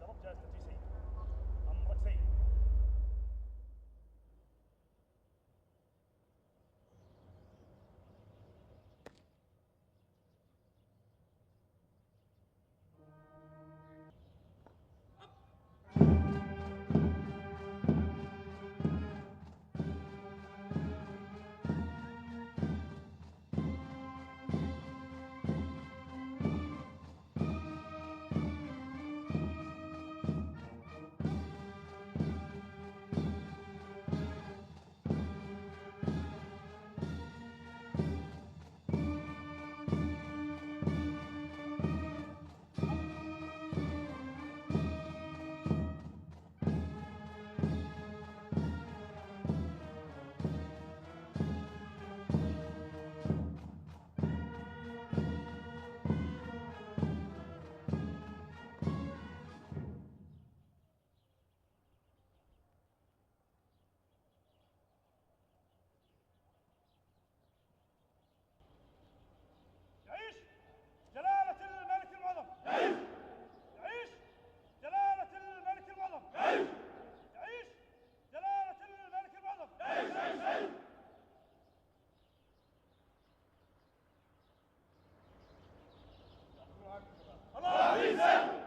شرف جائزة سيد. أمرك سيد. يعيش جلالة الملك المعظم. يعيش. يعيش جلالة الملك المعظم. يعيش. يعيش جلالة الملك المعظم. يعيش. يعيش. الله يسلمك.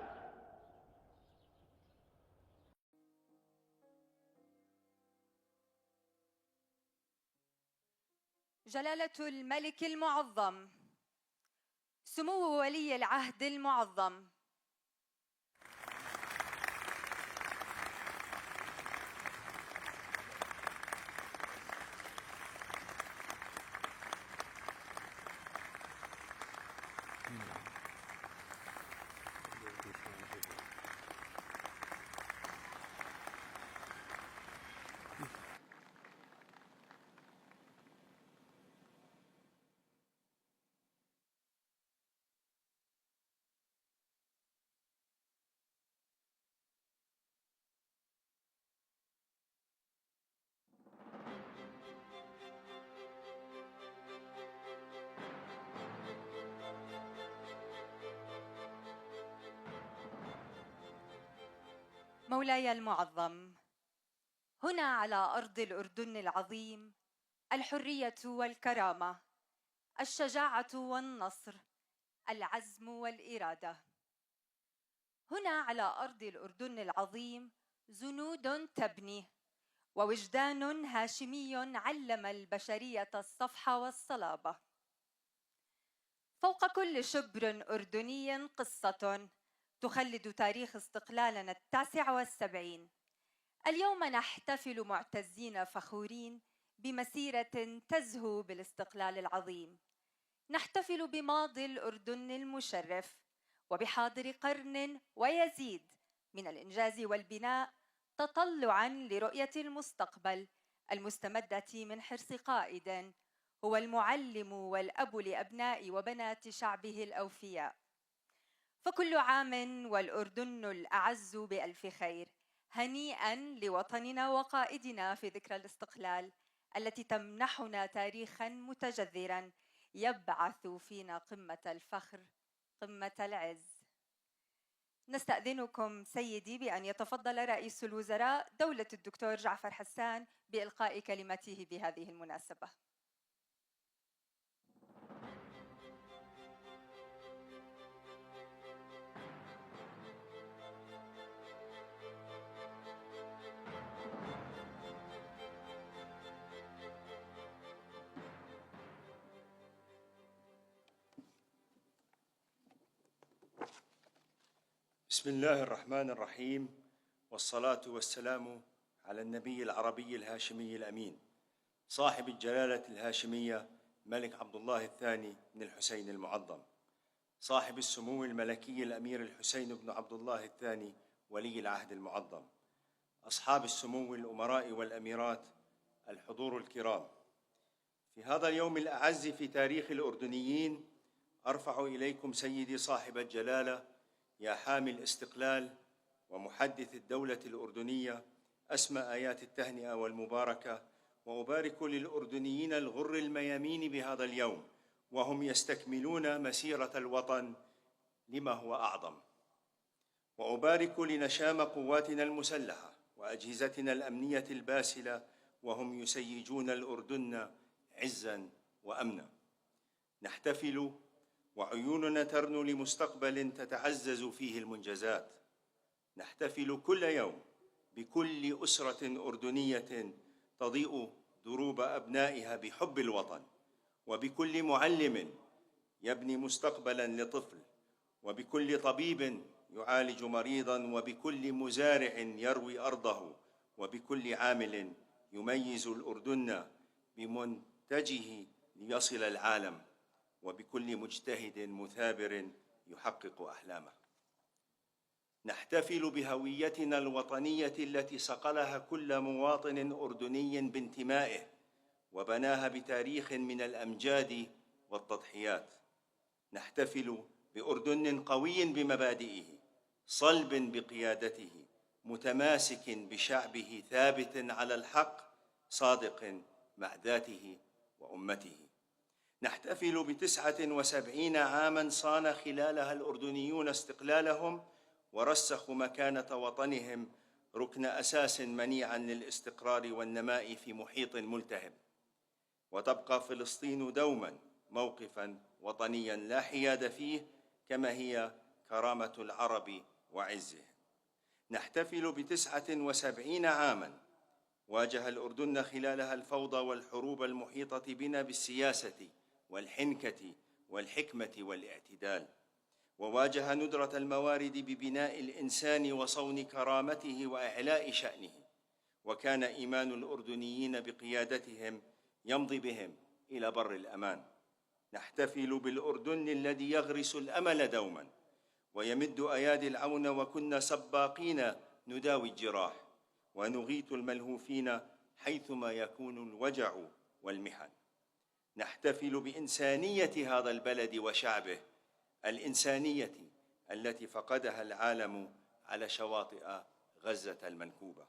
جلالة الملك المعظم، سمو ولي العهد المعظم، مولاي المعظم، هنا على أرض الأردن العظيم الحرية والكرامة، الشجاعة والنصر، العزم والإرادة. هنا على أرض الأردن العظيم جنود تبني، ووجدان هاشمي علم البشرية الصفح والصلابة. فوق كل شبر أردني قصة تخلد تاريخ استقلالنا 79. اليوم نحتفل معتزين فخورين بمسيرة تزهو بالاستقلال العظيم. نحتفل بماضي الأردن المشرف وبحاضر قرن ويزيد من الإنجاز والبناء، تطلعاً لرؤية المستقبل المستمدة من حرص قائد هو المعلم والأب لأبناء وبنات شعبه الأوفياء. فكل عام والأردن الأعز بألف خير. هنيئاً لوطننا وقائدنا في ذكرى الاستقلال التي تمنحنا تاريخاً متجذراً يبعث فينا قمة الفخر، قمة العز. نستأذنكم سيدي بأن يتفضل رئيس الوزراء دولة الدكتور جعفر حسان بإلقاء كلمته بهذه المناسبة. بسم الله الرحمن الرحيم، والصلاة والسلام على النبي العربي الهاشمي الأمين صاحب الجلالة الهاشمية الملك عبد الله الثاني بن الحسين المعظم، صاحب السمو الملكي الأمير الحسين بن عبد الله الثاني ولي العهد المعظم، أصحاب السمو الأمراء والأميرات، الحضور الكرام. في هذا اليوم الأعز في تاريخ الأردنيين أرفع إليكم سيدي صاحب الجلالة يا حامي الاستقلال ومحدث الدولة الأردنية أسمى آيات التهنئة والمباركة، وأبارك للأردنيين الغر الميامين بهذا اليوم وهم يستكملون مسيرة الوطن لما هو أعظم. وأبارك لنشام قواتنا المسلحة وأجهزتنا الأمنية الباسلة وهم يسيجون الأردن عزاً وأمناً. نحتفل وعيوننا ترنو لمستقبل تتعزز فيه المنجزات. نحتفل كل يوم بكل أسرة أردنية تضيء دروب أبنائها بحب الوطن، وبكل معلم يبني مستقبلاً لطفل، وبكل طبيب يعالج مريضاً، وبكل مزارع يروي أرضه، وبكل عامل يميز الأردن بمنتجه ليصل العالم، وبكل مجتهد مثابر يحقق أحلامه. نحتفل بهويتنا الوطنية التي صقلها كل مواطن أردني بانتمائه، وبناها بتاريخ من الأمجاد والتضحيات. نحتفل بأردن قوي بمبادئه، صلب بقيادته، متماسك بشعبه، ثابت على الحق، صادق مع ذاته وأمته. نحتفل ب79 عاماً صان خلالها الأردنيون استقلالهم، ورسخوا مكانة وطنهم ركن أساس منيعاً للاستقرار والنماء في محيط ملتهب. وتبقى فلسطين دوماً موقفاً وطنياً لا حياد فيه، كما هي كرامة العرب وعزهم. نحتفل ب79 عاماً واجه الأردن خلالها الفوضى والحروب المحيطة بنا بالسياسة والحنكة والحكمة والاعتدال، وواجه ندرة الموارد ببناء الإنسان وصون كرامته وإعلاء شأنه. وكان إيمان الأردنيين بقيادتهم يمضي بهم إلى بر الأمان. نحتفل بالأردن الذي يغرس الأمل دوما ويمد أيادي العون، وكنا سباقين نداوي الجراح ونغيث الملهوفين حيثما يكون الوجع والمحن. نحتفل بإنسانية هذا البلد وشعبه، الإنسانية التي فقدها العالم على شواطئ غزة المنكوبة.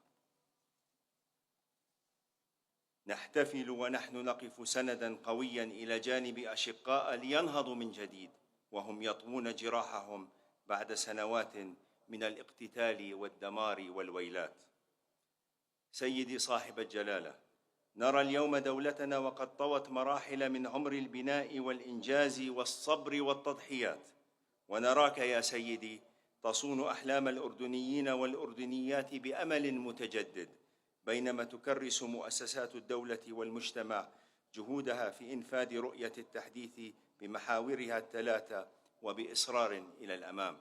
نحتفل ونحن نقف سنداً قوياً إلى جانب أشقاء لينهضوا من جديد وهم يطوون جراحهم بعد سنوات من الاقتتال والدمار والويلات. سيدي صاحب الجلالة، نرى اليوم دولتنا وقد طوت مراحل من عمر البناء والإنجاز والصبر والتضحيات، ونراك يا سيدي تصون أحلام الأردنيين والأردنيات بأمل متجدد، بينما تكرس مؤسسات الدولة والمجتمع جهودها في إنفاذ رؤية التحديث بمحاورها الثلاثة وبإصرار إلى الأمام.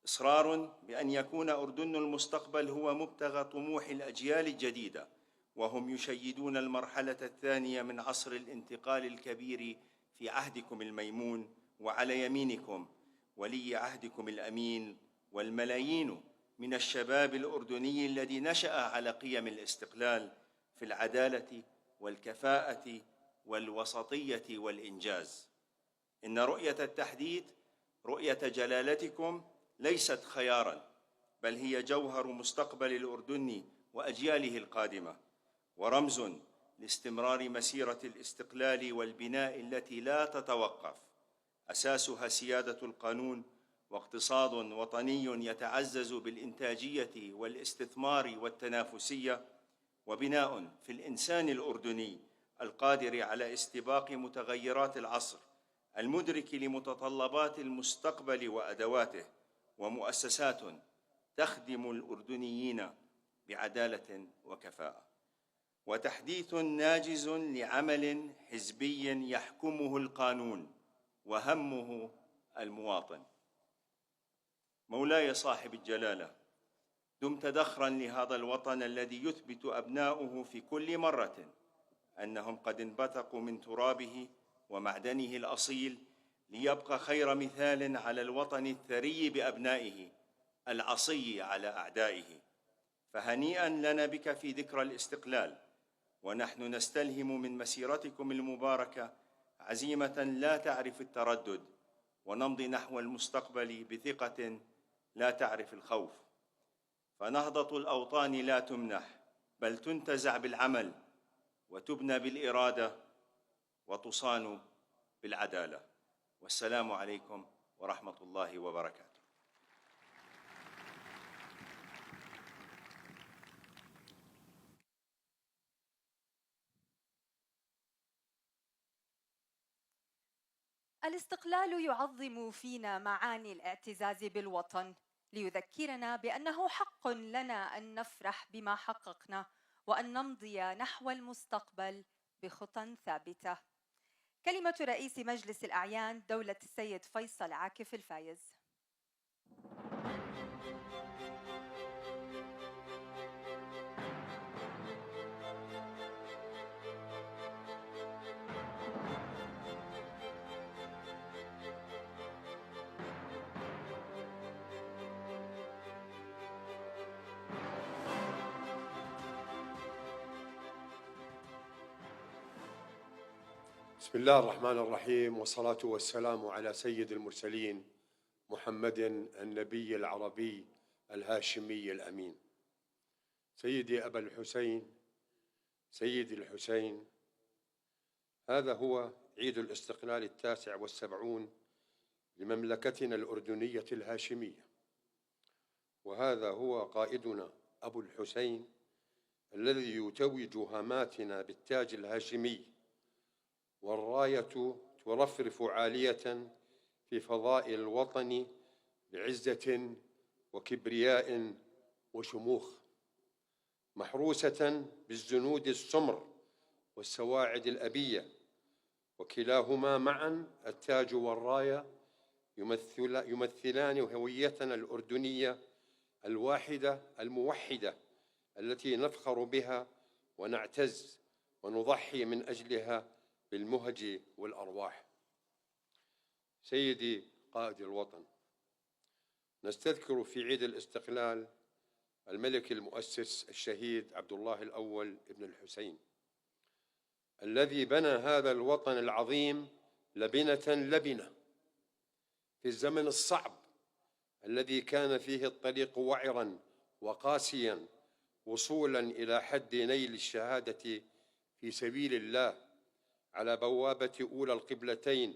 إصرار بأن يكون أردن المستقبل هو مبتغى طموح الأجيال الجديدة، وهم يشيدون المرحلة الثانية من عصر الانتقال الكبير في عهدكم الميمون، وعلى يمينكم ولي عهدكم الأمين والملايين من الشباب الأردني الذي نشأ على قيم الاستقلال في العدالة والكفاءة والوسطية والإنجاز. إن رؤية التحديث، رؤية جلالتكم، ليست خياراً، بل هي جوهر مستقبل الأردن وأجياله القادمة، ورمز لاستمرار مسيرة الاستقلال والبناء التي لا تتوقف، أساسها سيادة القانون واقتصاد وطني يتعزز بالإنتاجية والاستثمار والتنافسية، وبناء في الإنسان الأردني القادر على استباق متغيرات العصر، المدرك لمتطلبات المستقبل وأدواته، ومؤسسات تخدم الأردنيين بعدالة وكفاءة، وتحديث ناجز لعمل حزبي يحكمه القانون وهمه المواطن. مولاي صاحب الجلالة، دمت ذخراً لهذا الوطن الذي يثبت أبناؤه في كل مرة أنهم قد انبثقوا من ترابه ومعدنه الأصيل ليبقى خير مثال على الوطن الثري بأبنائه العصي على أعدائه. فهنيئاً لنا بك في ذكرى الاستقلال، ونحن نستلهم من مسيرتكم المباركة عزيمة لا تعرف التردد، ونمضي نحو المستقبل بثقة لا تعرف الخوف. فنهضة الأوطان لا تمنح، بل تنتزع بالعمل، وتبنى بالإرادة، وتصان بالعدالة. والسلام عليكم ورحمة الله وبركاته. الاستقلال يعظم فينا معاني الاعتزاز بالوطن، ليذكرنا بأنه حق لنا أن نفرح بما حققنا وأن نمضي نحو المستقبل بخطى ثابتة. كلمة رئيس مجلس الأعيان دولة السيد فيصل عاكف الفايز. بسم الله الرحمن الرحيم، والصلاة والسلام على سيد المرسلين محمد النبي العربي الهاشمي الأمين. سيدي أبا الحسين، سيدي الحسين، هذا هو عيد الاستقلال 79 لمملكتنا الأردنية الهاشمية، وهذا هو قائدنا أبو الحسين الذي يتوج هاماتنا بالتاج الهاشمي، والراية ترفرف عالية في فضاء الوطن بعزة وكبرياء وشموخ، محروسة بالزنود السمر والسواعد الأبية، وكلاهما معا التاج والراية يمثلان هويتنا الأردنية الواحدة الموحدة التي نفخر بها ونعتز ونضحي من أجلها بالمهج والأرواح. سيدي قائد الوطن، نستذكر في عيد الاستقلال الملك المؤسس الشهيد عبد الله الأول ابن الحسين الذي بنى هذا الوطن العظيم لبنة لبنة في الزمن الصعب الذي كان فيه الطريق وعرا وقاسيا وصولا إلى حد نيل الشهادة في سبيل الله على بوابة أولى القبلتين،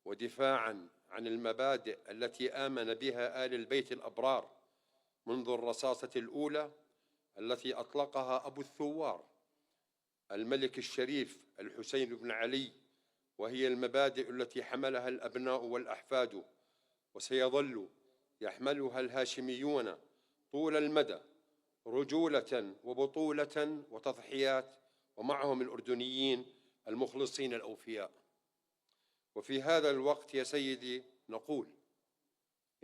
ودفاعا عن المبادئ التي آمن بها آل البيت الأبرار منذ الرصاصة الأولى التي أطلقها أبو الثوار الملك الشريف الحسين بن علي، وهي المبادئ التي حملها الأبناء والأحفاد وسيظل يحملها الهاشميون طول المدى، رجولة وبطولة وتضحيات، ومعهم الأردنيين المخلصين الأوفياء. وفي هذا الوقت يا سيدي نقول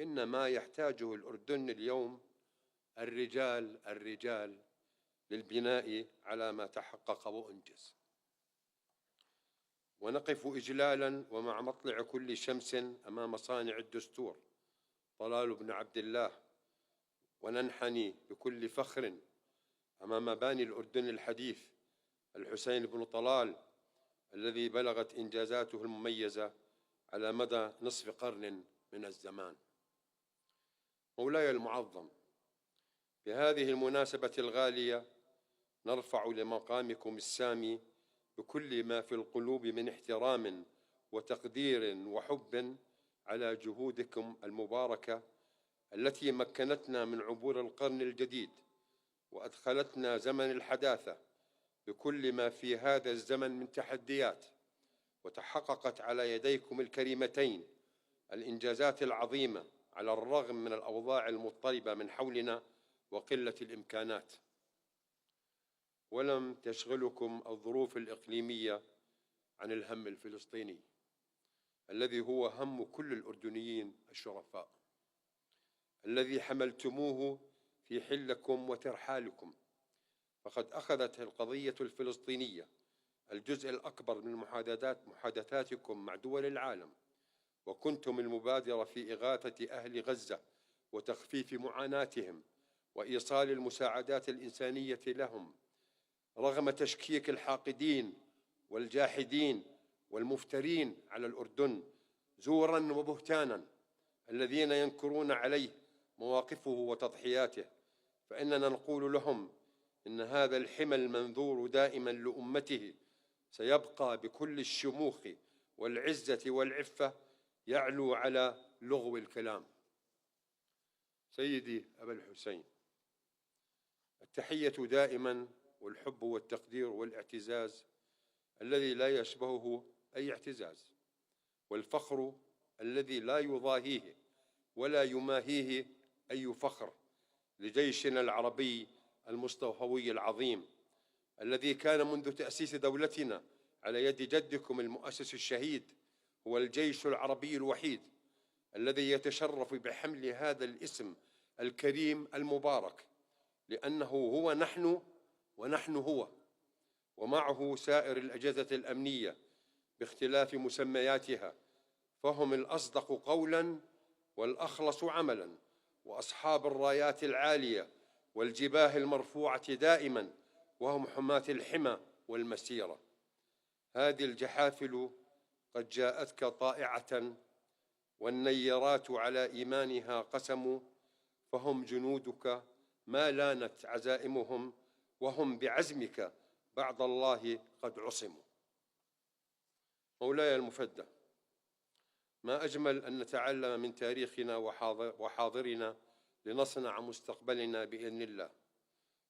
إن ما يحتاجه الأردن اليوم الرجال للبناء على ما تحقق وأنجز، ونقف إجلالا ومع مطلع كل شمس أمام صانع الدستور طلال بن عبد الله، وننحني بكل فخر أمام باني الأردن الحديث الحسين بن طلال الذي بلغت إنجازاته المميزة على مدى نصف قرن من الزمان. مولاي المعظم، بهذه المناسبة الغالية نرفع لمقامكم السامي بكل ما في القلوب من احترام وتقدير وحب على جهودكم المباركة التي مكنتنا من عبور القرن الجديد وأدخلتنا زمن الحداثة بكل ما في هذا الزمن من تحديات، وتحققت على يديكم الكريمتين الإنجازات العظيمة على الرغم من الأوضاع المضطربة من حولنا وقلة الإمكانات. ولم تشغلكم الظروف الإقليمية عن الهم الفلسطيني الذي هو هم كل الأردنيين الشرفاء، الذي حملتموه في حلكم وترحالكم، فقد أخذت القضية الفلسطينية الجزء الأكبر من محادثاتكم مع دول العالم، وكنتم المبادرة في إغاثة أهل غزة وتخفيف معاناتهم وإيصال المساعدات الإنسانية لهم، رغم تشكيك الحاقدين والجاحدين والمفترين على الأردن زورا وبهتانا الذين ينكرون عليه مواقفه وتضحياته. فإننا نقول لهم إن هذا الحمى المنذور دائما لأمته سيبقى بكل الشموخ والعزة والعفة يعلو على لغو الكلام. سيدي أبا الحسين، التحية دائما والحب والتقدير والاعتزاز الذي لا يشبهه أي اعتزاز، والفخر الذي لا يضاهيه ولا يماهيه أي فخر لجيشنا العربي المستوفوي العظيم، الذي كان منذ تأسيس دولتنا على يد جدكم المؤسس الشهيد هو الجيش العربي الوحيد الذي يتشرف بحمل هذا الاسم الكريم المبارك، لأنه هو نحن ونحن هو، ومعه سائر الأجهزة الأمنية باختلاف مسمياتها، فهم الأصدق قولاً والأخلص عملاً، وأصحاب الرايات العالية والجباه المرفوعة دائماً، وهم حماة الحمى والمسيرة. هذه الجحافل قد جاءتك طائعة، والنيرات على إيمانها قسموا، فهم جنودك ما لانت عزائمهم، وهم بعزمك بعد الله قد عصموا. مولاي المفدى، ما أجمل أن نتعلم من تاريخنا وحاضرنا لنصنع مستقبلنا بإذن الله،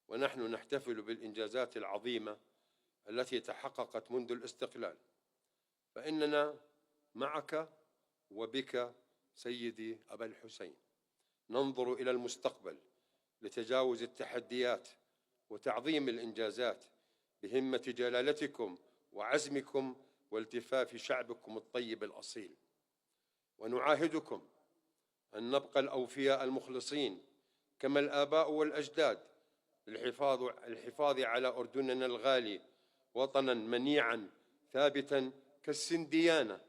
ونحن نحتفل بالإنجازات العظيمة التي تحققت منذ الاستقلال، فإننا معك وبك سيدي أبا الحسين ننظر إلى المستقبل لتجاوز التحديات وتعظيم الإنجازات بهمة جلالتكم وعزمكم والتفاف شعبكم الطيب الأصيل، ونعاهدكم أن نبقى الأوفياء المخلصين كما الآباء والأجداد للحفاظ على أردننا الغالي وطنا منيعا ثابتا كالسنديانة،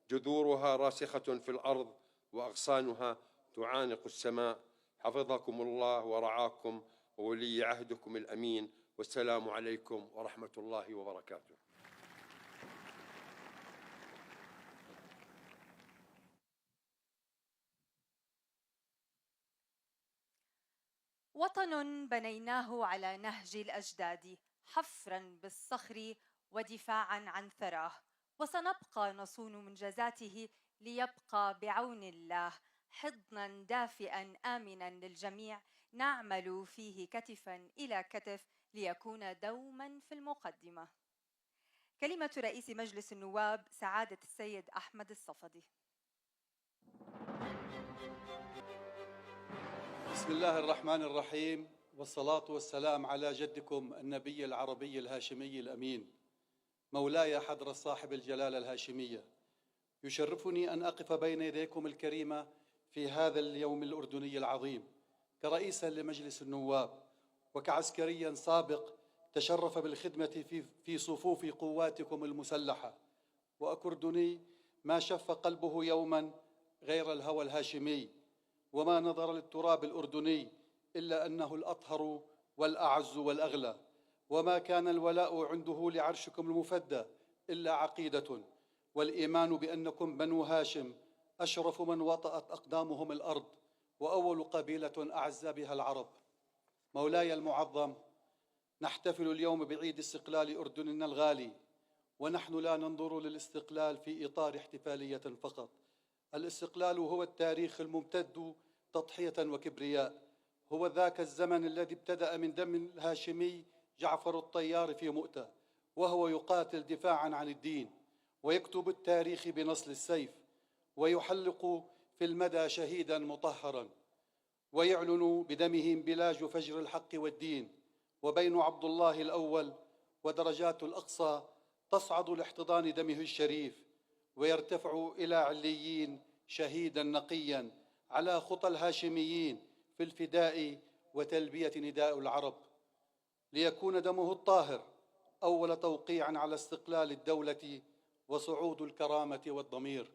جذورها راسخة في الأرض وأغصانها تعانق السماء. حفظكم الله ورعاكم وولي عهدكم الأمين، والسلام عليكم ورحمة الله وبركاته. وطن بنيناه على نهج الأجداد، حفراً بالصخر ودفاعاً عن ثراه، وسنبقى نصون منجزاته ليبقى بعون الله حضناً دافئاً آمناً للجميع، نعمل فيه كتفاً إلى كتف ليكون دوماً في المقدمة. كلمة رئيس مجلس النواب سعادة السيد أحمد الصفدي. بسم الله الرحمن الرحيم، والصلاة والسلام على جدكم النبي العربي الهاشمي الأمين، مولاي حضرة صاحب الجلالة الهاشمية. يشرفني أن أقف بين يديكم الكريمة في هذا اليوم الأردني العظيم كرئيسا لمجلس النواب، وكعسكريا سابق تشرف بالخدمة في صفوف قواتكم المسلحة، وأكردني ما شف قلبه يوما غير الهوى الهاشمي، وما نظر للتراب الأردني إلا أنه الأطهر والأعز والأغلى، وما كان الولاء عنده لعرشكم المفدى إلا عقيدة والإيمان بأنكم بنو هاشم أشرف من وطأت أقدامهم الأرض، وأول قبيلة أعز بها العرب. مولاي المعظم، نحتفل اليوم بعيد استقلال أردننا الغالي، ونحن لا ننظر للاستقلال في إطار احتفالية فقط. الاستقلال هو التاريخ الممتد تضحية وكبرياء، هو ذاك الزمن الذي ابتدأ من دم الهاشمي جعفر الطيار في مؤتة، وهو يقاتل دفاعاً عن الدين، ويكتب التاريخ بنصل السيف، ويحلق في المدى شهيداً مطهراً، ويعلن بدمه انبلاج فجر الحق والدين. وبين عبد الله الأول ودرجات الأقصى تصعد لاحتضان دمه الشريف، ويرتفع إلى عليين شهيداً نقياً على خطى الهاشميين في الفداء وتلبية نداء العرب، ليكون دمه الطاهر أول توقيع على استقلال الدولة وصعود الكرامة والضمير.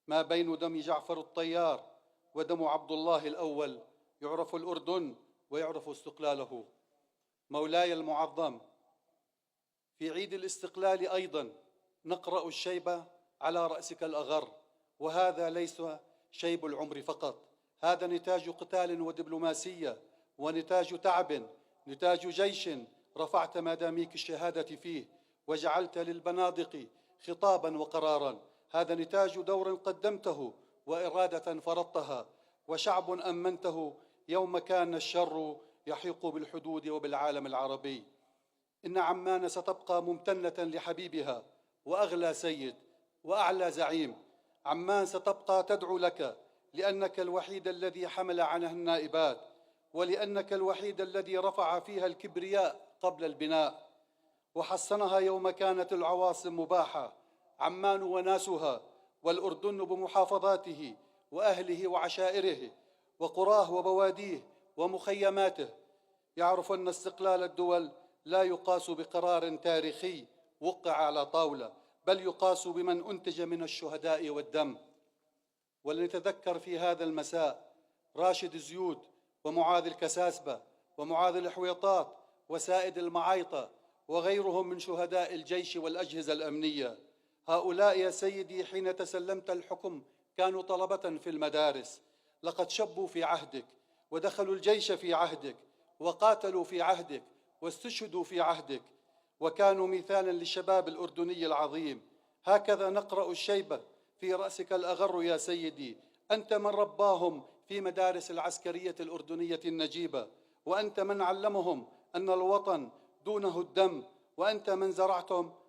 ما بين دم جعفر الطيار ودم عبد الله الأول يعرف الأردن ويعرف استقلاله. مولاي المعظم، في عيد الاستقلال أيضا نقرأ الشيب على رأسك الأغر، وهذا ليس شيب العمر فقط، هذا نتاج قتال ودبلوماسية، ونتاج تعب، نتاج جيش رفعت مداميك الشهادة فيه وجعلت للبنادق خطابا وقرارا، هذا نتاج دور قدمته وإرادة فرضتها وشعب أمنته يوم كان الشر يحيق بالحدود وبالعالم العربي. إن عمان ستبقى ممتنة لحبيبها وأغلى سيد وأعلى زعيم، عمان ستبقى تدعو لك، لأنك الوحيد الذي حمل عنها النائبات، ولأنك الوحيد الذي رفع فيها الكبرياء قبل البناء وحصنها يوم كانت العواصم مباحة. عمان وناسها، والأردن بمحافظاته وأهله وعشائره وقراه وبواديه ومخيماته، يعرف أن استقلال الدول لا يقاس بقرار تاريخي وقع على طاولة، بل يقاس بمن أنتج من الشهداء والدم. ولنتذكر في هذا المساء راشد زيود ومعاذ الكساسبة ومعاذ الحويطات وسائد المعايطة وغيرهم من شهداء الجيش والأجهزة الأمنية. هؤلاء يا سيدي حين تسلمت الحكم كانوا طلبة في المدارس، لقد شبوا في عهدك ودخلوا الجيش في عهدك وقاتلوا في عهدك واستشهدوا في عهدك، وكانوا مثالا للشباب الأردني العظيم. هكذا نقرأ الشيبة في رأسك الأغر يا سيدي، أنت من رباهم في مدارس العسكرية الأردنية النجيبة، وأنت من علمهم أن الوطن دونه الدم، وأنت من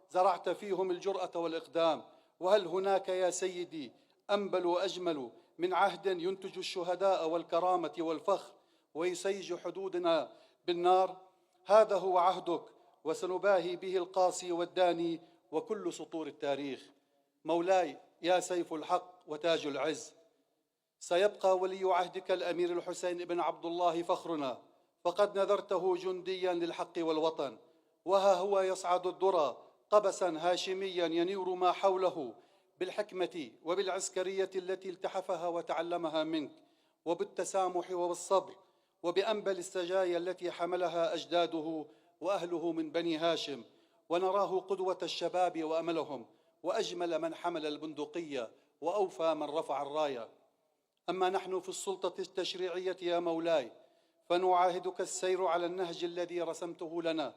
زرعت فيهم الجرأة والإقدام. وهل هناك يا سيدي أنبل وأجمل من عهد ينتج الشهداء والكرامة والفخر ويسيج حدودنا بالنار؟ هذا هو عهدك، وسنباهي به القاسي والداني وكل سطور التاريخ. مولاي يا سيف الحق وتاج العز، سيبقى ولي عهدك الأمير الحسين بن عبد الله فخرنا، فقد نذرته جنديا للحق والوطن، وها هو يصعد الذرى قبسا هاشميا ينير ما حوله بالحكمة وبالعسكرية التي التحفها وتعلمها منك، وبالتسامح وبالصبر، وبأنبل السجايا التي حملها أجداده وأهله من بني هاشم. ونراه قدوة الشباب وأملهم، وأجمل من حمل البندقية، وأوفى من رفع الراية. أما نحن في السلطة التشريعية يا مولاي، فنعاهدك السير على النهج الذي رسمته لنا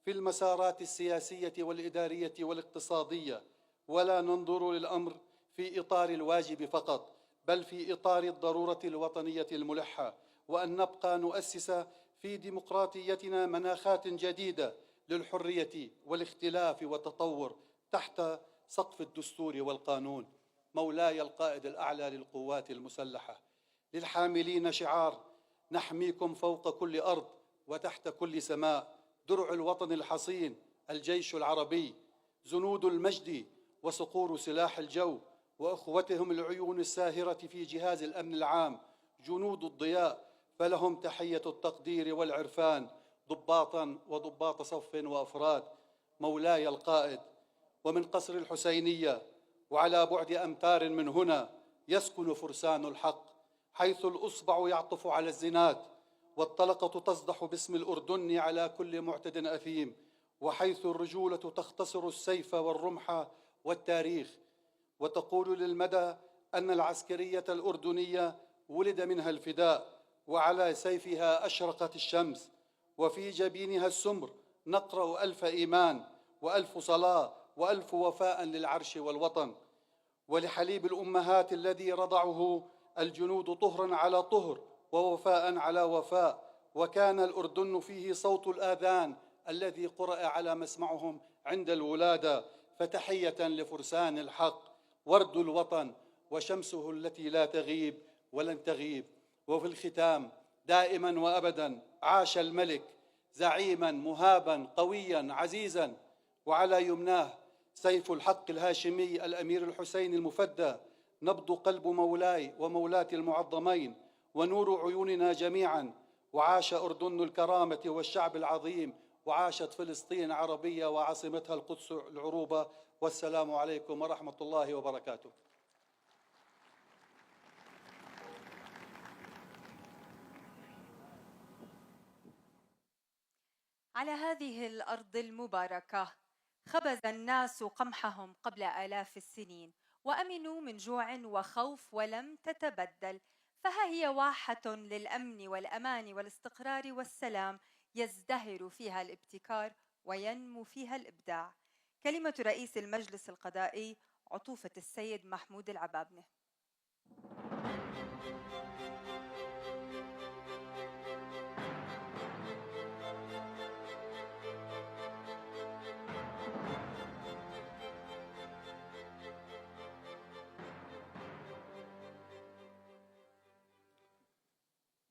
في المسارات السياسية والإدارية والاقتصادية، ولا ننظر للأمر في إطار الواجب فقط، بل في إطار الضرورة الوطنية الملحة، وأن نبقى نؤسس في ديمقراطيتنا مناخات جديدة للحرية والاختلاف والتطور تحت سقف الدستور والقانون. مولاي القائد الأعلى للقوات المسلحة، للحاملين شعار نحميكم فوق كل أرض وتحت كل سماء، درع الوطن الحصين الجيش العربي، جنود المجد وصقور سلاح الجو، وأخوتهم العيون الساهرة في جهاز الأمن العام، جنود الضياء، فلهم تحية التقدير والعرفان، ضباطا وضباط صف وأفراد. مولاي القائد، ومن قصر الحسينية وعلى بعد أمتار من هنا يسكن فرسان الحق، حيث الأصبع يعطف على الزناد والطلقة تصدح باسم الأردن على كل معتد أثيم، وحيث الرجولة تختصر السيف والرمح والتاريخ، وتقول للمدى أن العسكرية الأردنية ولد منها الفداء، وعلى سيفها أشرقت الشمس، وفي جبينها السمر نقرأ ألف إيمان وألف صلاة وألف وفاء للعرش والوطن. ولحليب الأمهات الذي رضعه الجنود طهرا على طهر ووفاء على وفاء، وكان الأردن فيه صوت الآذان الذي قرأ على مسمعهم عند الولادة. فتحية لفرسان الحق، ورد الوطن وشمسه التي لا تغيب ولن تغيب. وفي الختام دائما وأبدا عاش الملك زعيما مهابا قويا عزيزا، وعلى يمناه سيف الحق الهاشمي الأمير الحسين المفدى، نبض قلب مولاي ومولاتي المعظمين ونور عيوننا جميعا. وعاش أردن الكرامة والشعب العظيم، وعاشت فلسطين عربية وعاصمتها القدس العروبة. والسلام عليكم ورحمة الله وبركاته. على هذه الأرض المباركة خبز الناس قمحهم قبل آلاف السنين، وأمنوا من جوع وخوف ولم تتبدل. فها هي واحة للأمن والأمان والاستقرار والسلام، يزدهر فيها الابتكار وينمو فيها الإبداع. كلمة رئيس المجلس القضائي عطوفة السيد محمود العبابنة.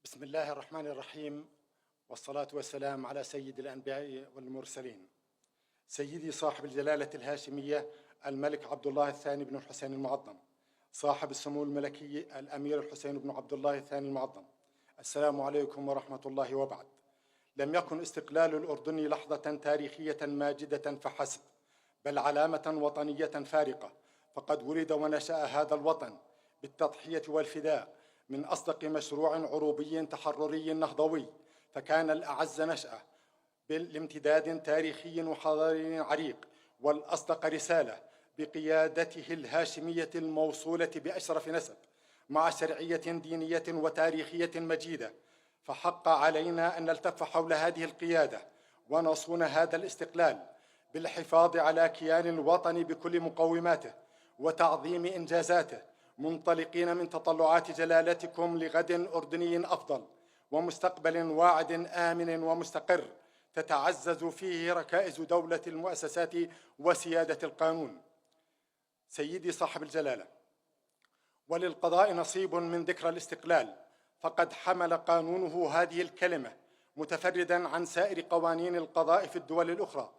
بسم الله الرحمن الرحيم، والصلاة والسلام على سيد الأنبياء والمرسلين. سيدي صاحب الجلالة الهاشمية الملك عبد الله الثاني بن الحسين المعظم، صاحب السمو الملكي الأمير الحسين بن عبد الله الثاني المعظم، السلام عليكم ورحمة الله وبعد. لم يكن استقلال الأردن لحظة تاريخية ماجدة فحسب، بل علامة وطنية فارقة، فقد ولد ونشأ هذا الوطن بالتضحية والفداء من أصدق مشروع عروبي تحرري نهضوي، فكان الأعز نشأة بالامتداد تاريخي وحضاري عريق، والأصدق رسالة بقيادته الهاشمية الموصولة بأشرف نسب مع شرعية دينية وتاريخية مجيدة. فحق علينا أن نلتف حول هذه القيادة ونصون هذا الاستقلال بالحفاظ على كيان الوطن بكل مقوماته وتعظيم إنجازاته، منطلقين من تطلعات جلالتكم لغد أردني أفضل ومستقبل واعد آمن ومستقر تتعزز فيه ركائز دولة المؤسسات وسيادة القانون. سيدي صاحب الجلالة، وللقضاء نصيب من ذكرى الاستقلال، فقد حمل قانونه هذه الكلمة متفردا عن سائر قوانين القضاء في الدول الأخرى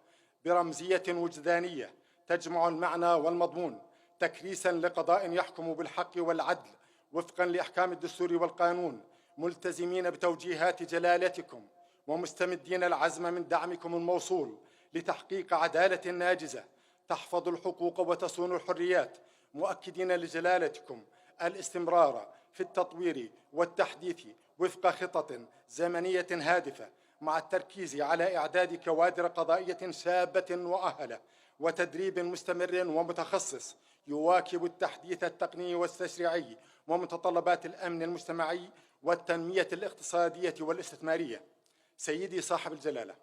برمزية وجدانية تجمع المعنى والمضمون، تكريسا لقضاء يحكم بالحق والعدل وفقا لأحكام الدستور والقانون، ملتزمين بتوجيهات جلالتكم ومستمدين العزم من دعمكم الموصول لتحقيق عدالة ناجزة تحفظ الحقوق وتصون الحريات، مؤكدين لجلالتكم الاستمرار في التطوير والتحديث وفق خطط زمنية هادفة، مع التركيز على إعداد كوادر قضائية شابة وأهلة وتدريب مستمر ومتخصص يواكب التحديث التقني والتشريعي ومتطلبات الأمن المجتمعي والتنمية الاقتصادية والاستثمارية. سيدي صاحب الجلالة،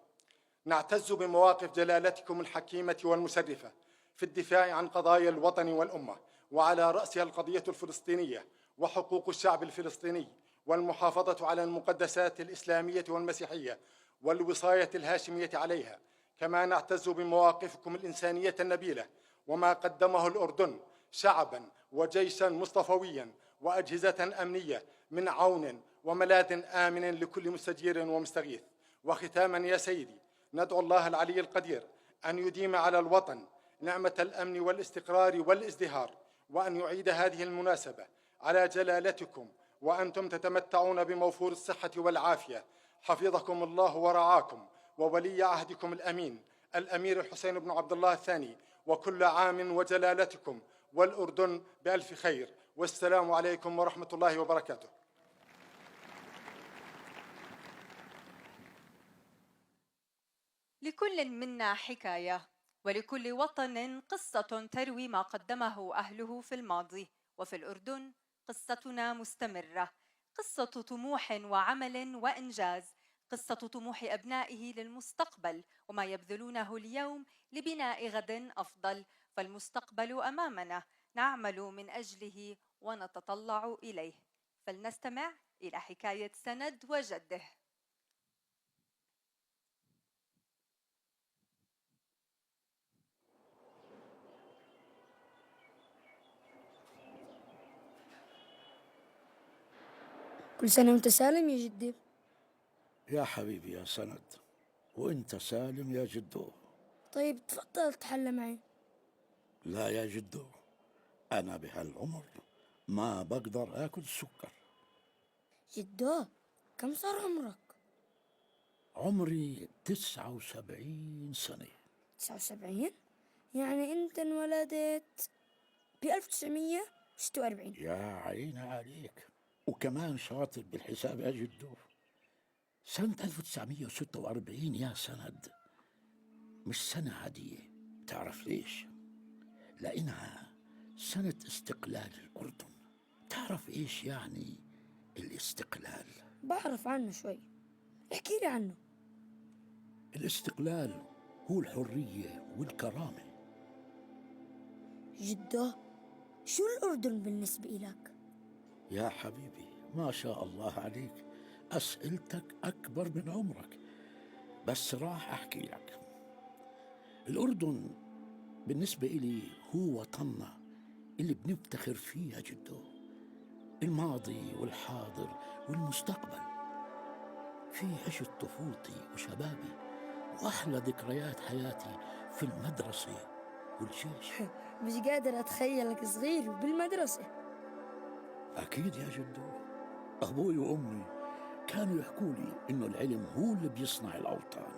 نعتز بمواقف جلالتكم الحكيمة والمشرفة في الدفاع عن قضايا الوطن والأمة، وعلى رأسها القضية الفلسطينية وحقوق الشعب الفلسطيني والمحافظة على المقدسات الإسلامية والمسيحية والوصاية الهاشمية عليها. كما نعتز بمواقفكم الإنسانية النبيلة وما قدمه الأردن شعباً وجيشاً مصطفوياً وأجهزة أمنية من عون وملاذ آمن لكل مستجير ومستغيث. وختاماً يا سيدي، ندعو الله العلي القدير أن يديم على الوطن نعمة الأمن والاستقرار والازدهار، وأن يعيد هذه المناسبة على جلالتكم وأنتم تتمتعون بموفور الصحة والعافية. حفظكم الله ورعاكم وولي عهدكم الأمين الأمير الحسين بن عبد الله الثاني، وكل عام وجلالتكم والأردن بألف خير، والسلام عليكم ورحمة الله وبركاته. لكل منا حكاية، ولكل وطن قصة تروي ما قدمه أهله في الماضي، وفي الأردن قصتنا مستمرة، قصة طموح وعمل وإنجاز، قصة طموح أبنائه للمستقبل وما يبذلونه اليوم لبناء غد أفضل، فالمستقبل أمامنا نعمل من أجله ونتطلع إليه. فلنستمع إلى حكاية سند وجده. كل سنة وانت سالم يا جدي. يا حبيبي يا سند، وانت سالم يا جدو. طيب تفضل تحلى معي. لا يا جدو، أنا بهالعمر ما بقدر آكل سكر. جدو كم صار عمرك؟ عمري 79 سنة. 79؟ يعني انت انولدت ب 1946. يا عيني عليك، وكمان شاطر بالحساب يا جدو. سنة 1946 يا سند مش سنة عادية. تعرف ليش؟ لأنها سنة استقلال الأردن. تعرف إيش يعني الاستقلال؟ بعرف عنه شوي، احكي لي عنه. الاستقلال هو الحرية والكرامة. جدو شو الأردن بالنسبة إلك؟ يا حبيبي ما شاء الله عليك، أسئلتك أكبر من عمرك، بس راح أحكي لك. الأردن بالنسبة إلي هو وطننا اللي بنفتخر فيه يا جدو، الماضي والحاضر والمستقبل. في عشت طفولتي وشبابي وأحلى ذكريات حياتي في المدرسة والجيش. مش قادر أتخيلك صغير وبالمدرسة. أكيد يا جدو، أبوي وأمي كانوا يحكوا لي إنه العلم هو اللي بيصنع الأوطان،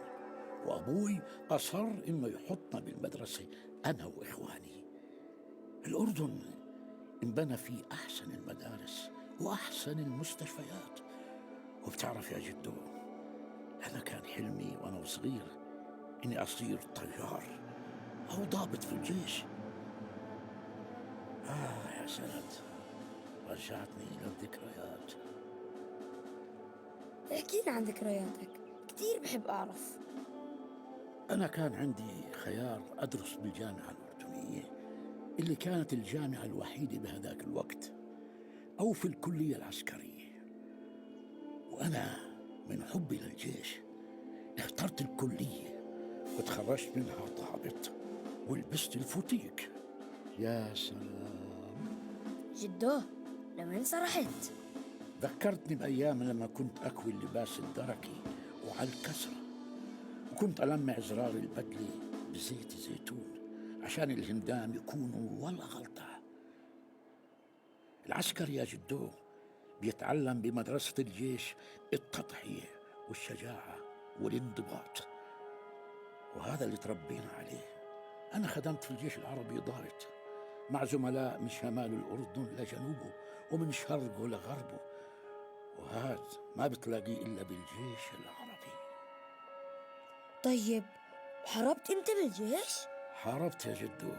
وأبوي أصر إنه يحطنا بالمدرسة أنا وإخواني. الأردن انبنى فيه أحسن المدارس وأحسن المستشفيات. وبتعرف يا جدو، أنا كان حلمي وأنا صغير إني أصير طيار أو ضابط في الجيش. يا سند، رجعتني إلى الذكريات. احكي لي عن ذكرياتك، كتير بحب أعرف. أنا كان عندي خيار أدرس بالجامعة الأردنية اللي كانت الجامعة الوحيدة بهذاك الوقت، أو في الكلية العسكرية. وأنا من حبي للجيش اخترت الكلية وتخرجت منها ضابط ولبست الفوتيك. يا سلام جدو، لمن سرحت؟ ذكرتني بأيام لما كنت أكوي اللباس الدركي وعلى الكسرة، وكنت ألمع زرار البدلة بزيت زيتون عشان الهندام يكونوا ولا غلطة. العسكري يا جدو بيتعلم بمدرسة الجيش التضحية والشجاعة والانضباط، وهذا اللي تربينا عليه. أنا خدمت في الجيش العربي ضابط مع زملاء من شمال الأردن لجنوبه ومن شرقه لغربه، وهذا ما بتلاقيه إلا بالجيش العربي. طيب، حاربت أنت بالجيش؟ حاربت يا جدو،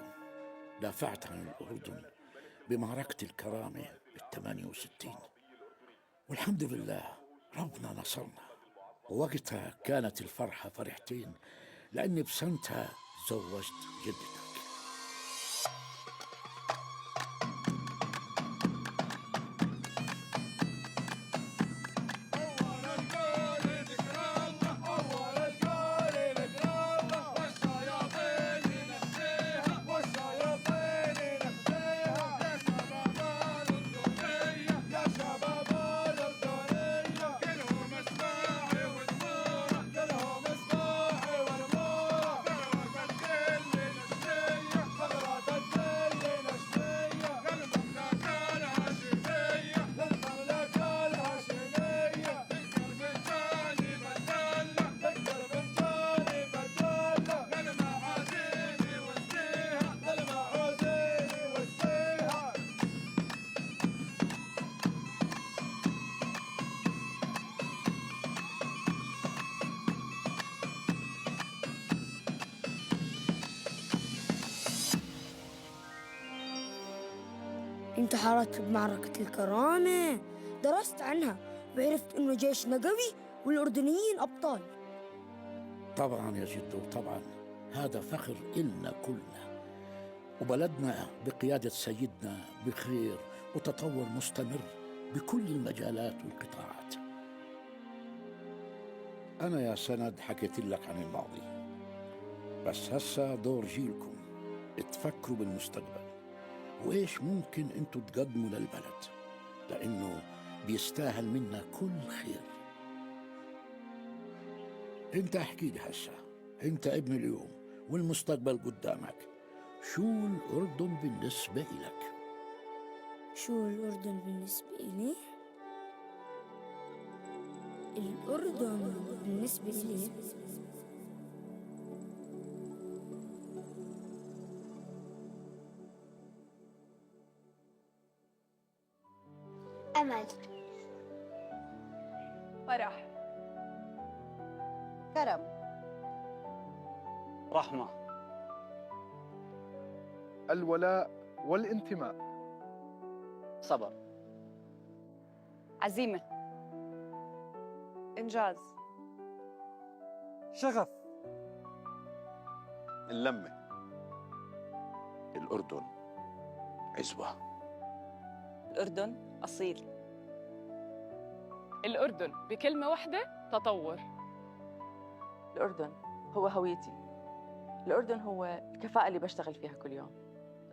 دافعت عن الأردن بمعركة الكرامة بال68، والحمد لله ربنا نصرنا. ووقتها كانت الفرحة فرحتين، لأني بسنتها زوجت جدتك. أنت حاربت بمعركة الكرامة، درست عنها وعرفت إنه جيشنا قوي والأردنيين أبطال. طبعا يا جدو، طبعا هذا فخر إلنا كلنا، وبلدنا بقيادة سيدنا بخير وتطور مستمر بكل المجالات والقطاعات. أنا يا سند حكيت لك عن الماضي، بس هسا دور جيلكم تفكروا بالمستقبل وإيش ممكن أنتوا تقدموا للبلد، لأنه بيستاهل منا كل خير. أنت احكي لي هسا، أنت ابن اليوم والمستقبل قدامك، شو الأردن بالنسبة إلك؟ شو الأردن بالنسبة إلي؟ الأردن بالنسبة إلي أمل، فرح، كرم، رحمة، الولاء والانتماء، صبر، عزيمة، إنجاز، شغف، اللمة. الأردن عزوة. الأردن أصيل. الأردن بكلمة واحدة: تطور. الأردن هو هويتي. الأردن هو الكفاءة اللي بشتغل فيها كل يوم،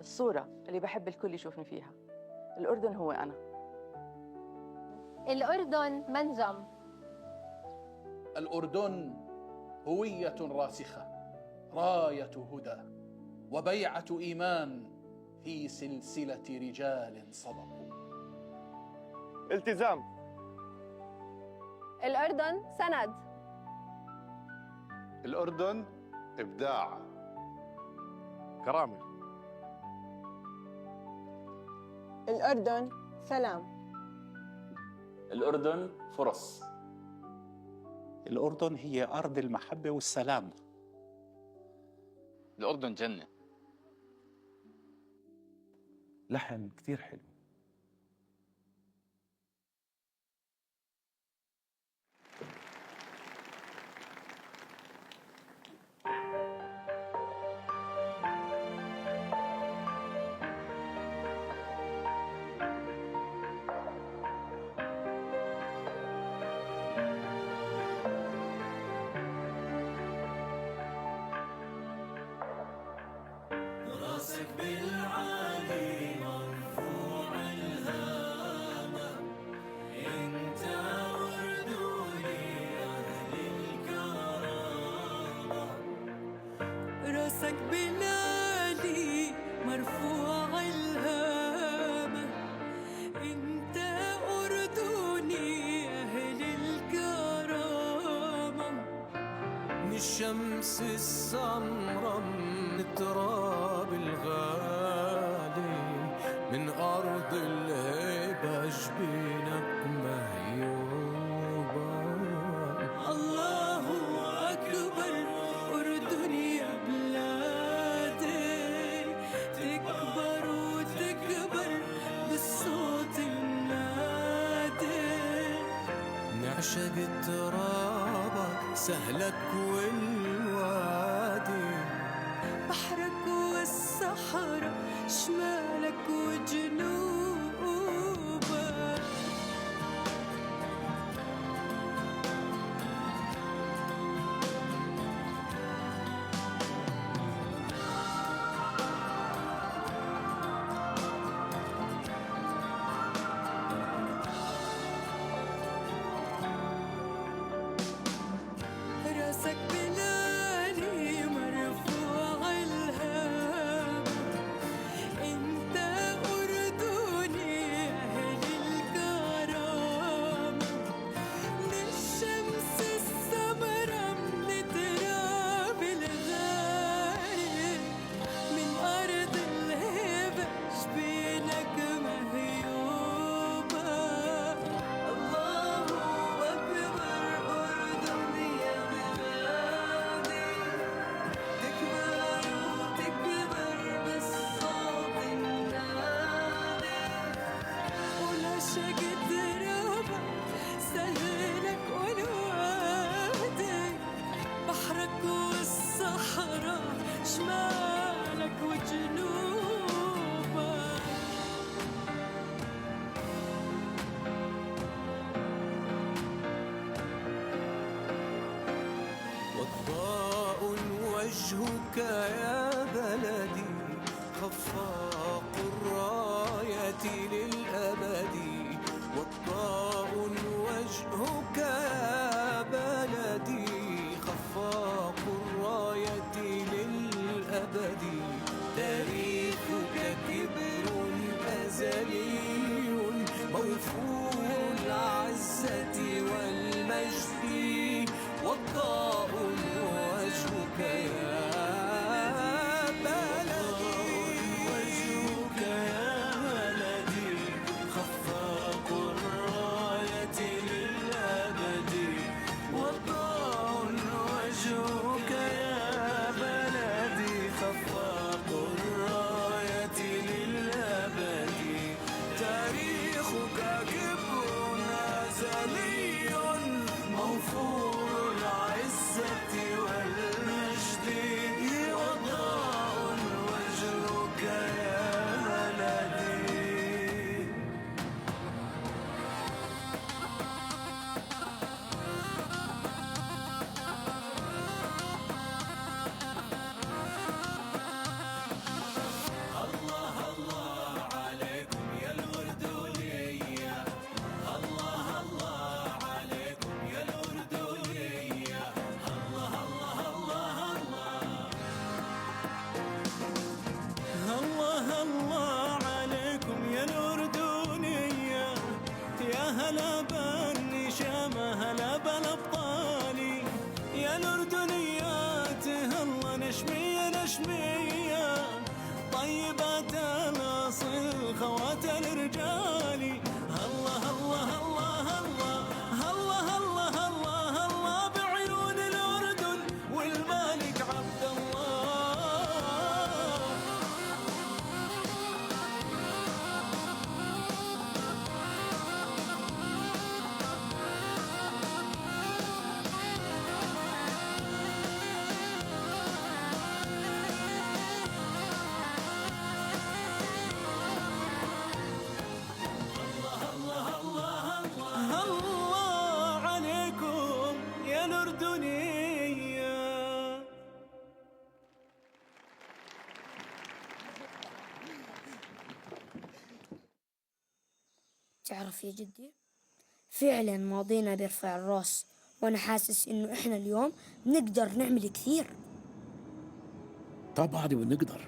الصورة اللي بحب الكل يشوفني فيها. الأردن هو أنا. الأردن منجم. الأردن هوية راسخة، راية هدى وبيعة إيمان في سلسلة رجال صدقوا. التزام. الأردن سند. الأردن إبداع. كرامة. الأردن سلام. الأردن فرص. الأردن هي أرض المحبة والسلام. الأردن جنة. لحن كتير حلو. راسك بالعالي مرفوع الهامة، انت أردني أهل الكرامة. راسك بالعالي مرفوع الهامة، انت أردني أهل الكرامة. من الشمس السمرة من التراب الغالي، من أرض الهيبة جبينك مهيوبة. الله أكبر أردني يا بلادي، تكبر وتكبر بالصوت النادي. نعشق ترابك سهلك والوادي، بحرك والصحراء شمالك وجنوبك. راسك بالعالي مرفوع الهامة، انت أردني أهل الكرامة. من الشمس السمرة من تراب الغالي، من أرض الهبة جبينك مهيوبة. الله أكبر أردني يا بلادي، تكبر وتكبر بالصوت النادي. ونعشق ترابك سهلك والوادي، بحرك والصحراء شمالك وجنوبك. وضاء وجهك يا بلدي، خفاق الراية للأبد. وضاء وجهك يا بلدي، خفاق الراية للأبد. تاريخك كبر أزلي موفور العزة والمجد. وضاء وجهك يا رجالي. الله الله الله الله الله الله الله الله بعيون الأردن والملك عبد الله. الله عليكم يا الأردنية. تعرف يا جدي، فعلا ماضينا بيرفع الراس، وانا حاسس انه احنا اليوم بنقدر نعمل كثير. طبعا بنقدر.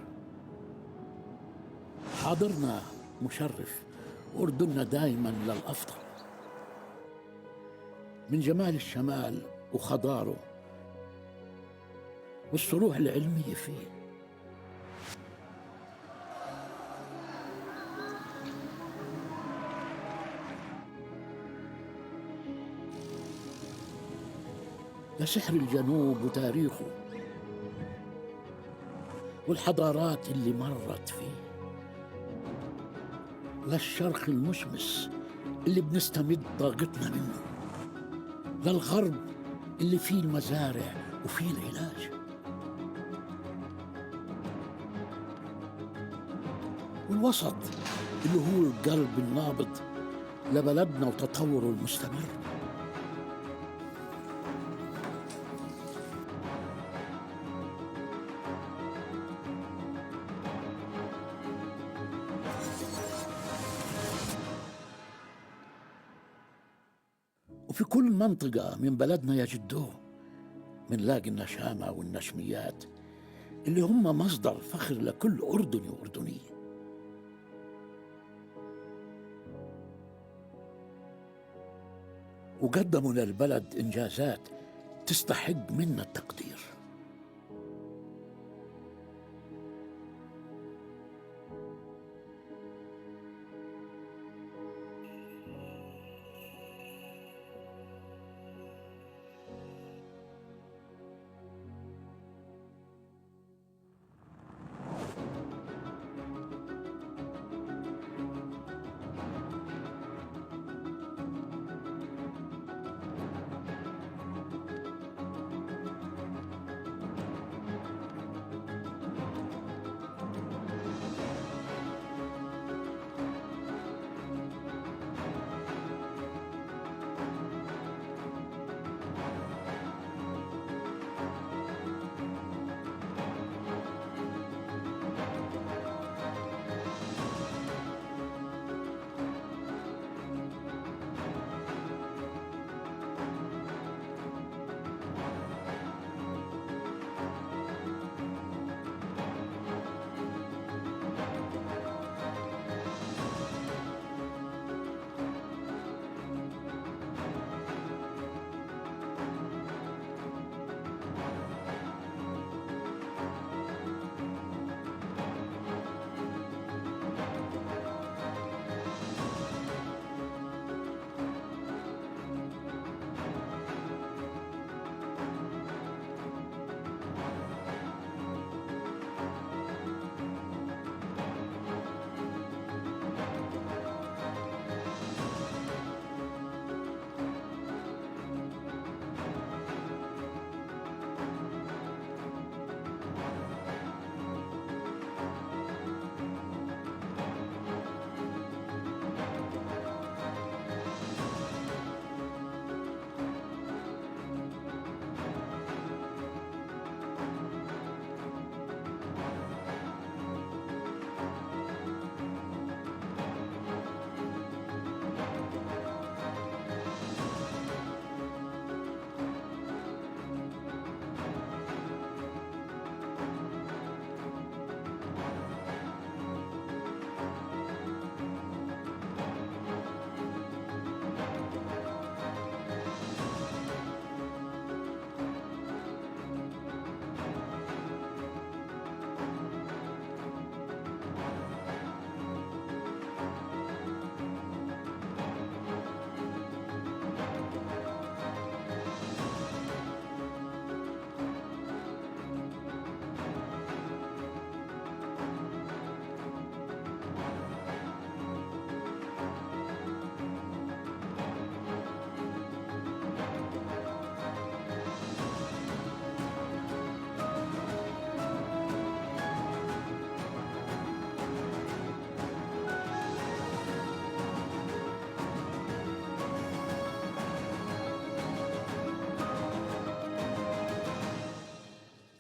حاضرنا مشرف، أردننا دائما للأفضل، من جمال الشمال وخضاره والصروح العلمية فيه. لسحر الجنوب وتاريخه والحضارات اللي مرت فيه، للشرق المشمس اللي بنستمد طاقتنا منه، للغرب اللي فيه المزارع وفيه العلاج، والوسط اللي هو القلب النابض لبلدنا وتطوره المستمر. وفي كل منطقة من بلدنا يا جدو منلاقي النشامة والنشميات اللي هم مصدر فخر لكل أردني وأردنية. وقدموا للبلد إنجازات تستحق منا التقدير.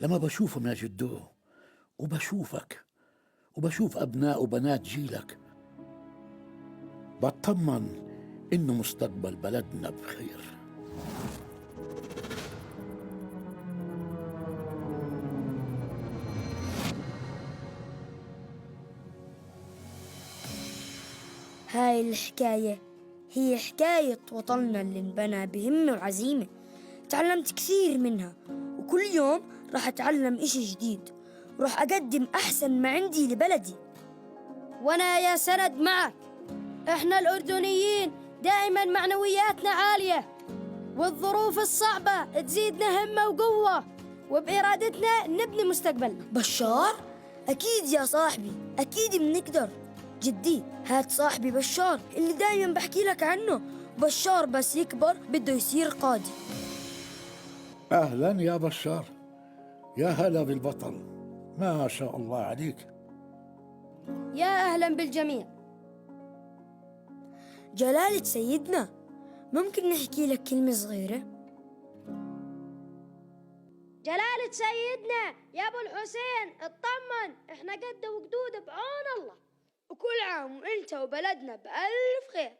لما بشوفهم يا جدو وبشوفك وبشوف أبناء وبنات جيلك بطمن إنه مستقبل بلدنا بخير. هاي الحكاية هي حكاية وطننا اللي انبنى بهمة وعزيمة. تعلمت كثير منها، وكل يوم راح أتعلم إشي جديد وراح أقدم أحسن ما عندي لبلدي. وأنا يا سند معك. إحنا الأردنيين دائما معنوياتنا عالية، والظروف الصعبة تزيدنا همة وقوة، وبإرادتنا نبني مستقبل. بشار؟ أكيد يا صاحبي، أكيد بنقدر. جدي هاد صاحبي بشار اللي دايما بحكي لك عنه. بشار بس يكبر بده يصير قاضي. أهلا يا بشار، يا هلا بالبطل، ما شاء الله عليك. يا أهلا بالجميع. جلالة سيدنا، ممكن نحكي لك كلمة صغيرة؟ جلالة سيدنا يا أبو الحسين اطمن، إحنا قد وقدود بعون الله، وكل عام وإنت وبلدنا بألف خير.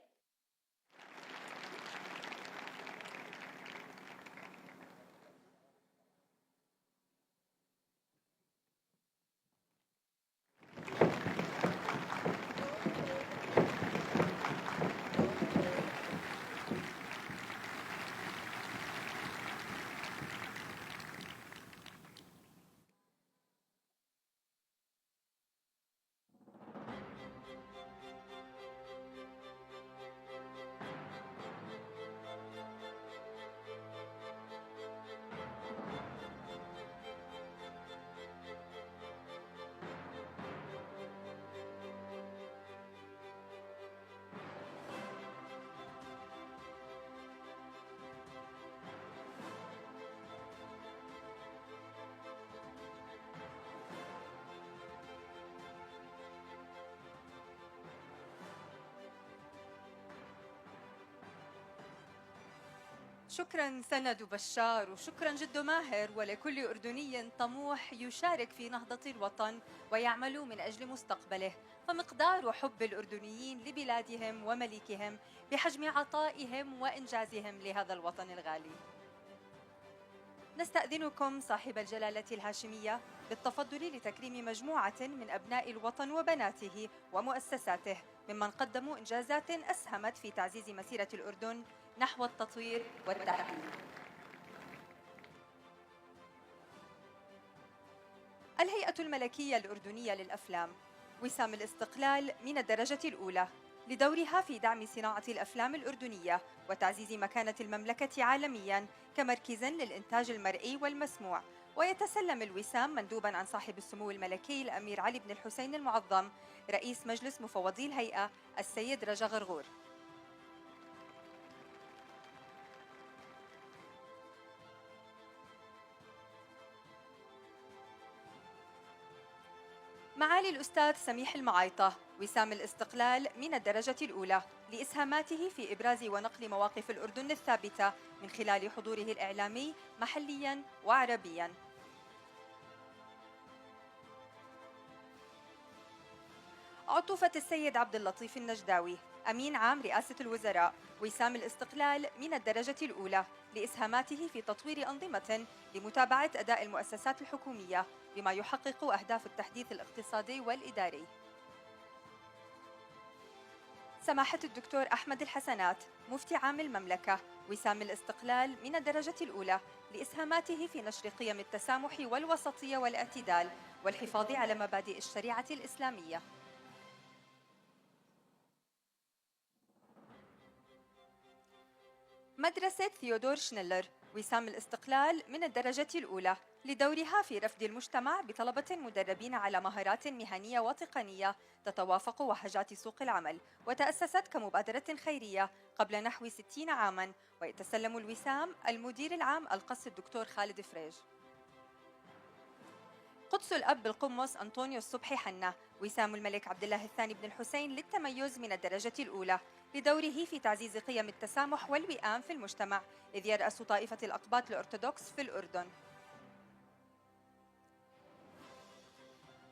شكرا سند وبشار، وشكرا جد ماهر، ولكل أردني طموح يشارك في نهضة الوطن ويعمل من أجل مستقبله. فمقدار حب الأردنيين لبلادهم وملكهم بحجم عطائهم وإنجازهم لهذا الوطن الغالي. نستأذنكم صاحب الجلالة الهاشمية بالتفضل لتكريم مجموعة من أبناء الوطن وبناته ومؤسساته ممن قدموا إنجازات أسهمت في تعزيز مسيرة الأردن نحو التطوير والتحديث. الهيئة الملكية الأردنية للأفلام وسام الاستقلال من الدرجة الأولى لدورها في دعم صناعة الأفلام الأردنية وتعزيز مكانة المملكة عالمياً كمركز للإنتاج المرئي والمسموع. ويتسلم الوسام مندوباً عن صاحب السمو الملكي الأمير علي بن الحسين المعظم رئيس مجلس مفوضي الهيئة السيد رجا غرغور. معالي الأستاذ سميح المعايطة وسام الاستقلال من الدرجة الأولى لإسهاماته في إبراز ونقل مواقف الأردن الثابتة من خلال حضوره الإعلامي محلياً وعربياً. عطوفة السيد عبد اللطيف النجداوي أمين عام رئاسة الوزراء وسام الاستقلال من الدرجة الأولى لإسهاماته في تطوير أنظمة لمتابعة أداء المؤسسات الحكومية بما يحقق أهداف التحديث الاقتصادي والإداري. سماحة الدكتور أحمد الحسنات مفتي عام المملكة وسام الاستقلال من الدرجة الأولى لإسهاماته في نشر قيم التسامح والوسطية والاعتدال والحفاظ على مبادئ الشريعة الإسلامية. مدرسة ثيودور شنيلر وسام الاستقلال من الدرجة الأولى لدورها في رفد المجتمع بطلبة مدربين على مهارات مهنية وتقنية تتوافق وهجات سوق العمل، وتأسست كمبادرة خيرية قبل نحو 60 عاماً. ويتسلم الوسام المدير العام القس الدكتور خالد فريج. قدس الأب بالقمص أنطونيو الصبحي حنا وسام الملك عبد الله الثاني بن الحسين للتميز من الدرجة الأولى لدوره في تعزيز قيم التسامح والوئام في المجتمع، إذ يرأس طائفة الأقباط الأرثوذكس في الأردن.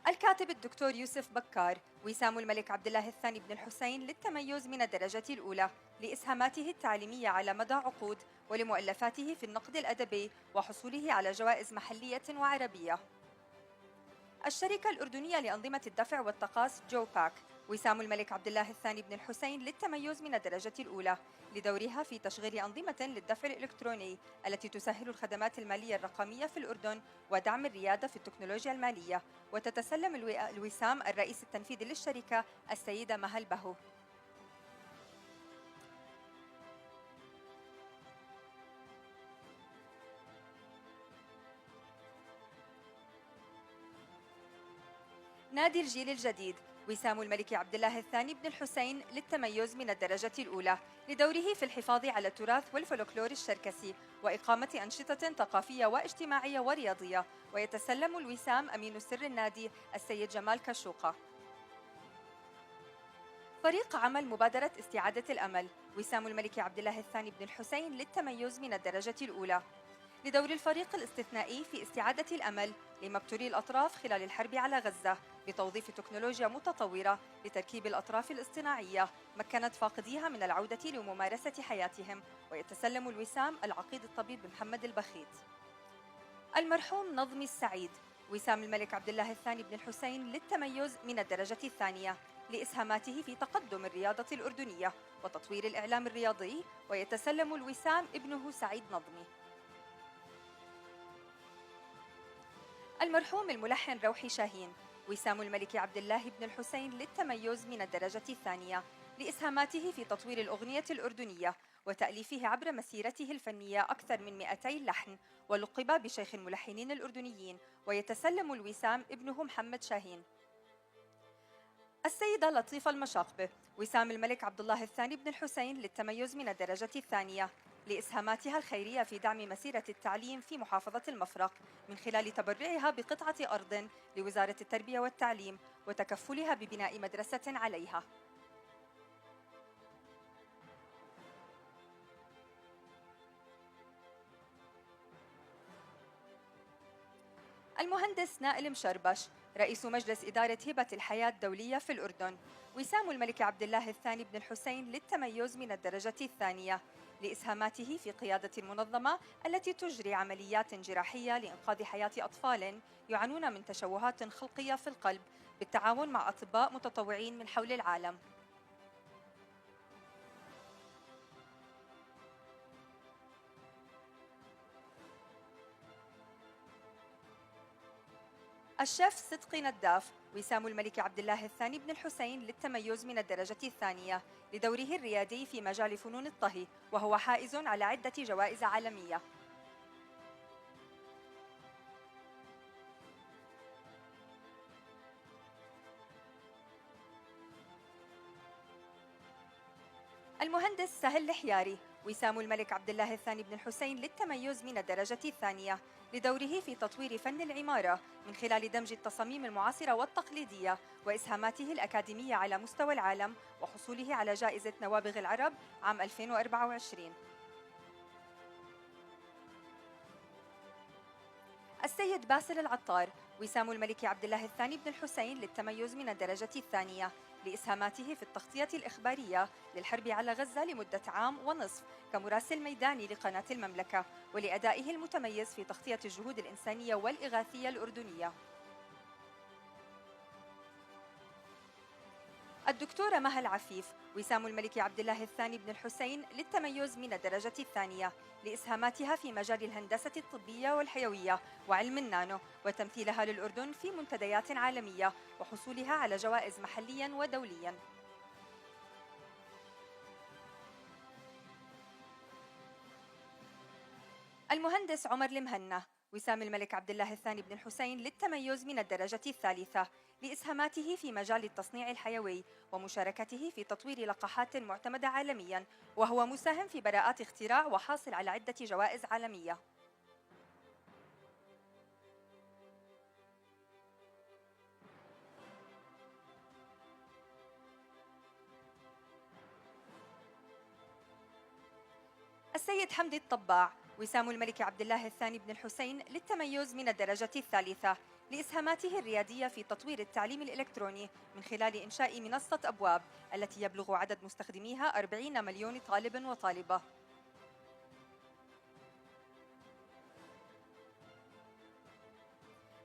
الكاتب الدكتور يوسف بكار وسام الملك عبد الله الثاني بن الحسين للتميز من الدرجة الأولى لإسهاماته التعليمية على مدى عقود ولمؤلفاته في النقد الأدبي وحصوله على جوائز محلية وعربية. الشركة الأردنية لأنظمة الدفع والتقاص جوباك وسام الملك عبد الله الثاني بن الحسين للتميز من الدرجة الأولى لدورها في تشغيل أنظمة للدفع الإلكتروني التي تسهل الخدمات المالية الرقمية في الأردن ودعم الريادة في التكنولوجيا المالية. وتتسلم الوسام الرئيس التنفيذي للشركة السيدة مها البهو. نادي الجيل الجديد وسام الملك عبد الله الثاني بن الحسين للتميز من الدرجة الأولى لدوره في الحفاظ على التراث والفولكلور الشركسي وإقامة أنشطة ثقافية واجتماعية ورياضية. ويتسلم الوسام أمين سر النادي السيد جمال كشوقة. فريق عمل مبادرة استعادة الأمل وسام الملك عبد الله الثاني بن الحسين للتميز من الدرجة الأولى لدور الفريق الاستثنائي في استعادة الأمل لمبتوري الأطراف خلال الحرب على غزة بتوظيف تكنولوجيا متطورة لتركيب الأطراف الاصطناعية مكنت فاقديها من العودة لممارسة حياتهم. ويتسلم الوسام العقيد الطبيب محمد البخيت. المرحوم نظمي السعيد وسام الملك عبد الله الثاني بن الحسين للتميز من الدرجة الثانية لإسهاماته في تقدم الرياضة الأردنية وتطوير الإعلام الرياضي. ويتسلم الوسام ابنه سعيد نظمي. المرحوم الملحن روحي شاهين وسام الملك عبد الله بن الحسين للتميز من الدرجة الثانية لإسهاماته في تطوير الأغنية الأردنية وتأليفه عبر مسيرته الفنية أكثر من 200 لحن ولقب بشيخ الملحنين الأردنيين. ويتسلم الوسام ابنه محمد شاهين. السيدة لطيفة المشاقبة وسام الملك عبد الله الثاني بن الحسين للتميز من الدرجة الثانية لإسهاماتها الخيرية في دعم مسيرة التعليم في محافظة المفرق من خلال تبرعها بقطعة أرض لوزارة التربية والتعليم وتكفلها ببناء مدرسة عليها. المهندس نائل مشربش رئيس مجلس إدارة هبة الحياة الدولية في الأردن وسام الملك عبد الله الثاني بن الحسين للتميز من الدرجة الثانية لإسهاماته في قيادة المنظمة التي تجري عمليات جراحية لإنقاذ حياة أطفال يعانون من تشوهات خلقية في القلب بالتعاون مع أطباء متطوعين من حول العالم. الشيف صدقي نداف وسام الملك عبد الله الثاني بن الحسين للتميز من الدرجة الثانية لدوره الريادي في مجال فنون الطهي وهو حائز على عدة جوائز عالمية. المهندس سهل الحياري وسام الملك عبد الله الثاني بن الحسين للتميز من الدرجة الثانية لدوره في تطوير فن العمارة من خلال دمج التصاميم المعاصرة والتقليدية وإسهاماته الأكاديمية على مستوى العالم وحصوله على جائزة نوابغ العرب عام 2024. السيد باسل العطار وسام الملك عبد الله الثاني بن الحسين للتميز من الدرجة الثانية لإسهاماته في التغطية الإخبارية للحرب على غزة لمدة عام ونصف كمراسل ميداني لقناة المملكة ولأدائه المتميز في تغطية الجهود الإنسانية والإغاثية الأردنية. الدكتورة مها العفيف وسام الملك عبد الله الثاني بن الحسين للتميز من الدرجة الثانية لإسهاماتها في مجال الهندسة الطبية والحيوية وعلم النانو وتمثيلها للأردن في منتديات عالمية وحصولها على جوائز محليا ودوليا. المهندس عمر المهنا وسام الملك عبد الله الثاني بن الحسين للتميز من الدرجة الثالثة لإسهاماته في مجال التصنيع الحيوي ومشاركته في تطوير لقاحات معتمدة عالميا وهو مساهم في براءات اختراع وحاصل على عدة جوائز عالمية. السيد حمدي الطباع وسام الملك عبد الله الثاني بن الحسين للتميز من الدرجة الثالثة لإسهاماته الريادية في تطوير التعليم الإلكتروني من خلال إنشاء منصة أبواب التي يبلغ عدد مستخدميها 40 مليون طالب وطالبة.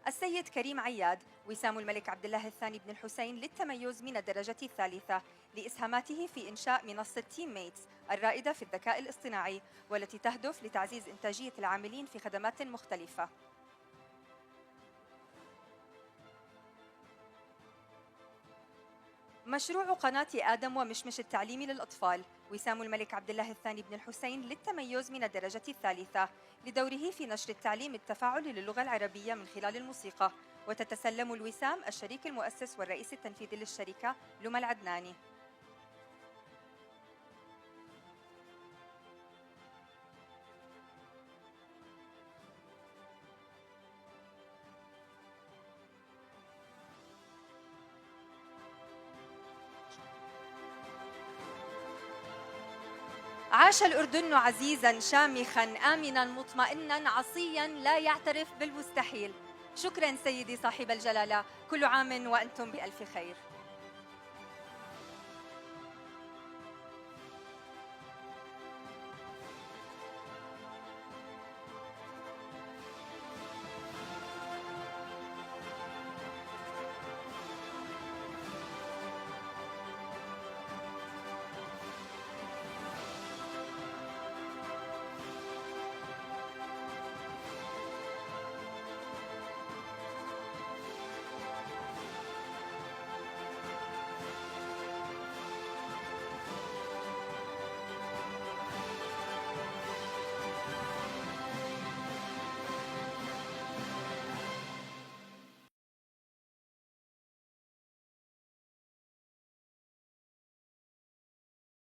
السيد كريم عياد وسام الملك عبد الله الثاني بن الحسين للتميز من الدرجة الثالثة لإسهاماته في إنشاء منصة تيم ميتس الرائدة في الذكاء الاصطناعي والتي تهدف لتعزيز إنتاجية العاملين في خدمات مختلفة. مشروع قناة آدم ومشمش التعليمي للأطفال وسام الملك عبد الله الثاني بن الحسين للتميز من الدرجة الثالثة لدوره في نشر التعليم التفاعلي للغة العربية من خلال الموسيقى، وتتسلم الوسام الشريك المؤسس والرئيس التنفيذي للشركة لما العدناني. عاش الأردن عزيزاً شامخاً آمناً مطمئناً عصياً لا يعترف بالمستحيل. شكراً سيدي صاحب الجلالة، كل عام وأنتم بألف خير.